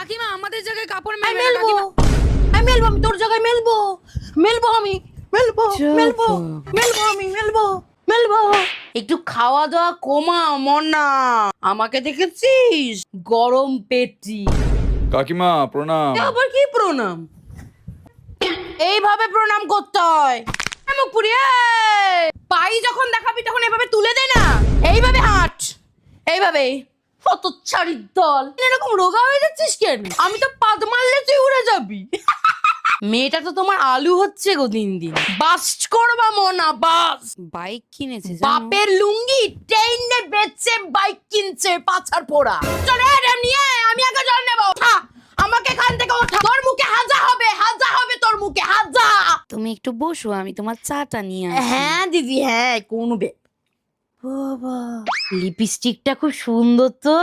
কাকিমা আমাদের জায়গায় কাপড় আমি মেলবে না মেলবো, কাকিমা। আমি মেলবো, আমি তোর জায়গায় মেলবো, মেলবো আমি, মেলবো, মেলবো, মেলবো আমি, মেলবো, মেলবো। একটু খাওয়া দাওয়া কমা মনা, আমাকে দেখেছিস গরম পেটি। কাকিমা প্রণাম। আবার কি প্রণাম? এইভাবে প্রণাম করতে হয়। মুখ পুড়িয়ে পাই যখন দেখাবি তখন এভাবে তুলে দে না, এইভাবে হাঁট, এইভাবে। হতচ্ছাড়ির দল, এরকম রোগা হয়ে যাচ্ছিস কেন? আমি তো পাদ মারলে তুই উড়ে যাবি। মেয়েটা তো তোমার আলু হচ্ছে গো দিন দিন। বাস্ট করবা মনা, বাস। বাইক কিনেছে বাপের লুঙ্গি টেনে বেচে বাইক কিনছে পাছার পোড়া। চলে নিয়ে আমি আগে জল নেব। ওঠা, আমাকে এখান থেকে ওঠা। তোর মুখে হাজা হবে, হাজা হবে তোর মুখে হাজা। তুমি একটু বসো, আমি তোমার চাটা নিয়ে আসি। হ্যাঁ দিদি, হ্যাঁ কমবে। বাবা লিপস্টিকটা খুব সুন্দর তো।